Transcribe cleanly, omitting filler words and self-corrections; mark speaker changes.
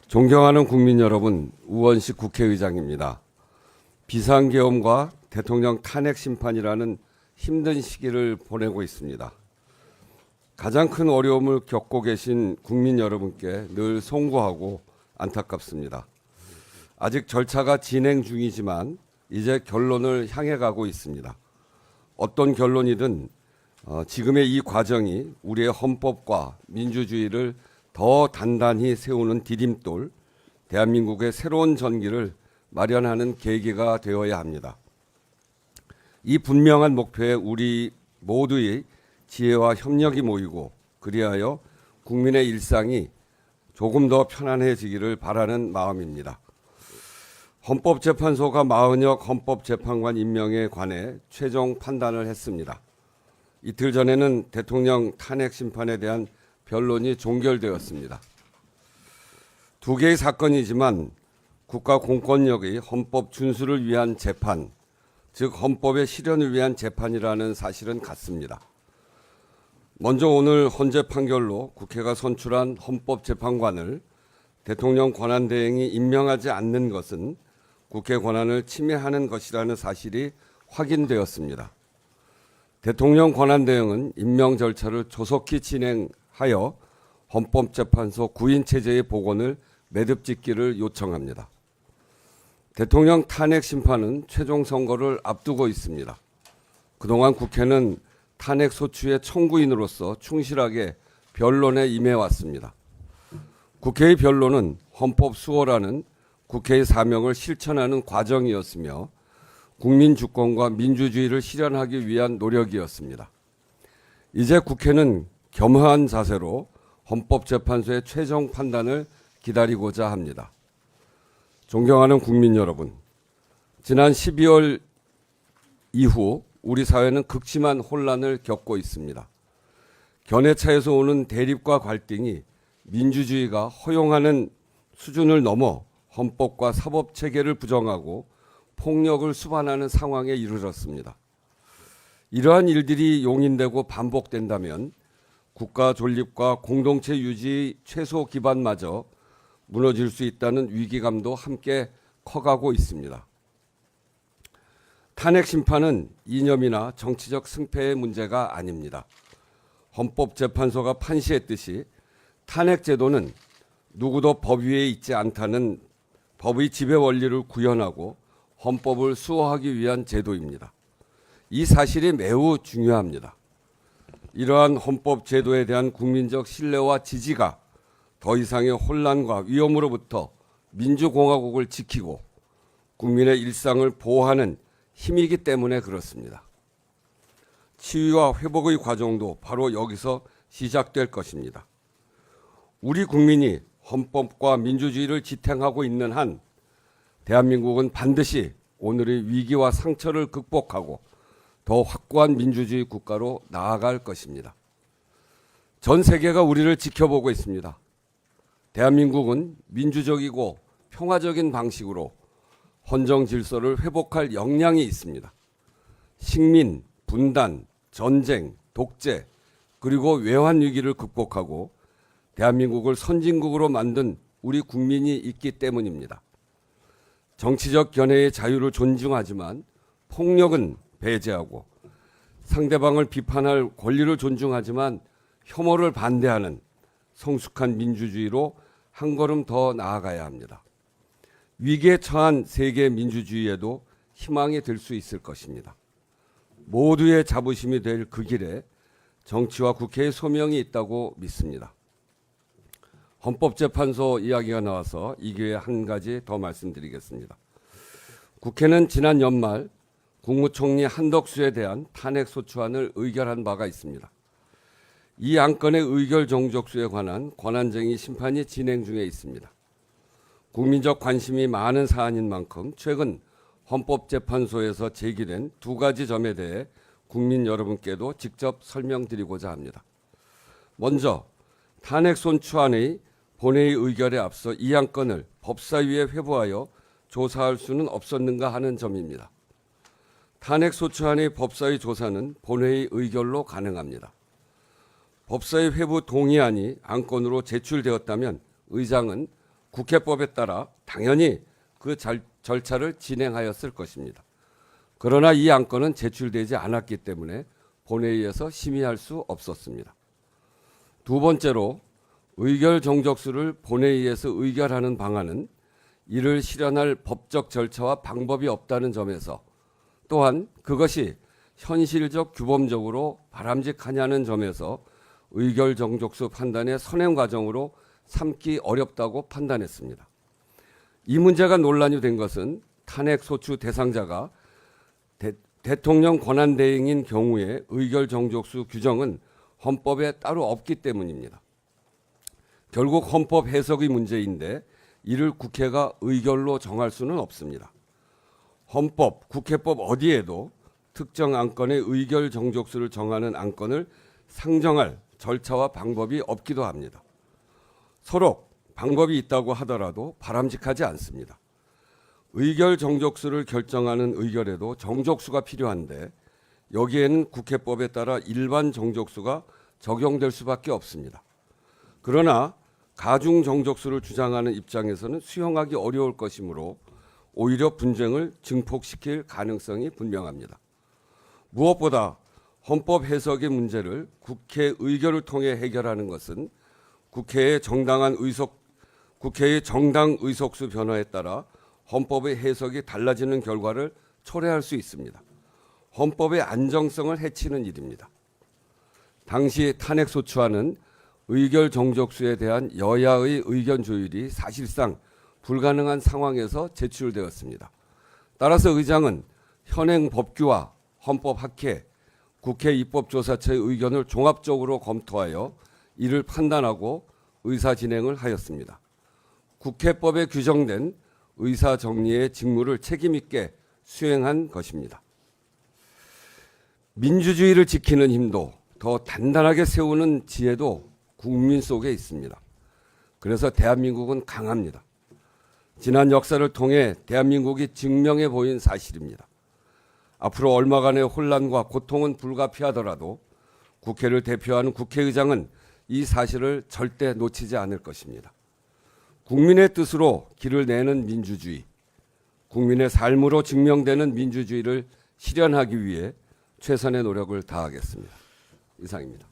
Speaker 1: 존경하는 국민 여러분, 우원식 국회의장입니다. 비상계엄과 대통령 탄핵 심판이라는 힘든 시기를 보내고 있습니다. 가장 큰 어려움을 겪고 계신 국민 여러분께 늘 송구하고 안타깝습니다. 아직 절차가 진행 중이지만 이제 결론을 향해 가고 있습니다. 어떤 결론이든 지금의 이 과정이 우리의 헌법과 민주주의를 더 단단히 세우는 디딤돌, 대한민국의 새로운 전기를 마련하는 계기가 되어야 합니다. 이 분명한 목표에 우리 모두의 지혜와 협력이 모이고 그리하여 국민의 일상이 조금 더 편안해지기를 바라는 마음입니다. 헌법재판소가 마은혁 헌법재판관 임명에 관해 최종 판단을 했습니다. 이틀 전에는 대통령 탄핵 심판에 대한 변론이 종결되었습니다. 두 개의 사건이지만 국가 공권력의 헌법 준수를 위한 재판, 즉 헌법의 실현을 위한 재판이라는 사실은 같습니다. 먼저 오늘 헌재 판결로 국회가 선출한 헌법재판관을 대통령 권한대행이 임명하지 않는 것은 국회 권한을 침해하는 것이라는 사실이 확인되었습니다. 대통령 권한대행은 임명 절차를 조속히 진행하여 헌법재판소 구인체제의 복원을 매듭짓기를 요청합니다. 대통령 탄핵 심판은 최종 선거를 앞두고 있습니다. 그동안 국회는 탄핵 소추의 청구인으로서 충실하게 변론에 임해왔습니다. 국회의 변론은 헌법 수호라는 국회의 사명을 실천하는 과정이었으며 국민 주권과 민주주의를 실현하기 위한 노력이었습니다. 이제 국회는 겸허한 자세로 헌법재판소의 최종 판단을 기다리고자 합니다. 존경하는 국민 여러분, 지난 12월 이후 우리 사회는 극심한 혼란을 겪고 있습니다. 견해차에서 오는 대립과 갈등이 민주주의가 허용하는 수준을 넘어 헌법과 사법체계를 부정하고 폭력을 수반하는 상황에 이르렀습니다. 이러한 일들이 용인되고 반복된다면 국가 존립과 공동체 유지의 최소 기반마저 무너질 수 있다는 위기감도 함께 커가고 있습니다. 탄핵 심판은 이념이나 정치적 승패의 문제가 아닙니다. 헌법재판소가 판시했듯이 탄핵 제도는 누구도 법 위에 있지 않다는 법의 지배 원리를 구현하고 헌법을 수호하기 위한 제도입니다. 이 사실이 매우 중요합니다. 이러한 헌법 제도에 대한 국민적 신뢰와 지지가 더 이상의 혼란과 위험으로부터 민주공화국을 지키고 국민의 일상을 보호하는 힘이기 때문에 그렇습니다. 치유와 회복의 과정도 바로 여기서 시작될 것입니다. 우리 국민이 헌법과 민주주의를 지탱하고 있는 한 대한민국은 반드시 오늘의 위기와 상처를 극복하고 더 확고한 민주주의 국가로 나아갈 것입니다. 전 세계가 우리를 지켜보고 있습니다. 대한민국은 민주적이고 평화적인 방식으로 헌정 질서를 회복할 역량이 있습니다. 식민, 분단, 전쟁, 독재, 그리고 외환 위기를 극복하고 대한민국을 선진국으로 만든 우리 국민이 있기 때문입니다. 정치적 견해의 자유를 존중하지만 폭력은 배제하고 상대방을 비판할 권리를 존중하지만 혐오를 반대하는 성숙한 민주주의로 한 걸음 더 나아가야 합니다. 위기에 처한 세계 민주주의에도 희망이 될 수 있을 것입니다. 모두의 자부심이 될 그 길에 정치와 국회의 소명이 있다고 믿습니다. 헌법재판소 이야기가 나와서 이 기회에 한 가지 더 말씀드리겠습니다. 국회는 지난 연말 국무총리 한덕수에 대한 탄핵 소추안을 의결한 바가 있습니다. 이 안건의 의결 정족수에 관한 권한쟁의 심판이 진행 중에 있습니다. 국민적 관심이 많은 사안인 만큼 최근 헌법재판소에서 제기된 두 가지 점에 대해 국민 여러분께도 직접 설명드리고자 합니다. 먼저 탄핵 소추안의 본회의 의결에 앞서 이 안건을 법사위에 회부하여 조사할 수는 없었는가 하는 점입니다. 탄핵 소추안의 법사위 조사는 본회의 의결로 가능합니다. 법사위 회부 동의안이 안건으로 제출되었다면 의장은 국회법에 따라 당연히 그 절차를 진행하였을 것입니다. 그러나 이 안건은 제출되지 않았기 때문에 본회의에서 심의할 수 없었습니다. 두 번째로 의결 정족수를 본회의에서 의결하는 방안은 이를 실현할 법적 절차와 방법이 없다는 점에서, 또한 그것이 현실적 규범적으로 바람직하냐는 점에서 의결 정족수 판단의 선행 과정으로 삼기 어렵다고 판단했습니다. 이 문제가 논란이 된 것은 탄핵 소추 대상자가 대통령 권한대행인 경우에 의결 정족수 규정은 헌법에 따로 없기 때문입니다. 결국 헌법 해석의 문제인데 이를 국회가 의결로 정할 수는 없습니다. 헌법, 국회법 어디에도 특정 안건의 의결 정족수를 정하는 안건을 상정할 절차와 방법이 없기도 합니다. 서로 방법이 있다고 하더라도 바람직하지 않습니다. 의결 정족수를 결정하는 의결에도 정족수가 필요한데 여기에는 국회법에 따라 일반 정족수가 적용될 수밖에 없습니다. 그러나 가중 정족수를 주장하는 입장에서는 수용하기 어려울 것이므로 오히려 분쟁을 증폭시킬 가능성이 분명합니다. 무엇보다 헌법 해석의 문제를 국회 의결을 통해 해결하는 것은 국회의 정당 의석수 변화에 따라 헌법의 해석이 달라지는 결과를 초래할 수 있습니다. 헌법의 안정성을 해치는 일입니다. 당시 탄핵 소추안은 의결 정족수에 대한 여야의 의견 조율이 사실상 불가능한 상황에서 제출되었습니다. 따라서 의장은 현행 법규와 헌법 학회, 국회 입법조사처의 의견을 종합적으로 검토하여 이를 판단하고 의사 진행을 하였습니다. 국회법에 규정된 의사 정리의 직무를 책임 있게 수행한 것입니다. 민주주의를 지키는 힘도 더 단단하게 세우는 지혜도 국민 속에 있습니다. 그래서 대한민국은 강합니다. 지난 역사를 통해 대한민국이 증명해 보인 사실입니다. 앞으로 얼마간의 혼란과 고통은 불가피하더라도 국회를 대표하는 국회의장은 이 사실을 절대 놓치지 않을 것입니다. 국민의 뜻으로 길을 내는 민주주의, 국민의 삶으로 증명되는 민주주의를 실현하기 위해 최선의 노력을 다하겠습니다. 이상입니다.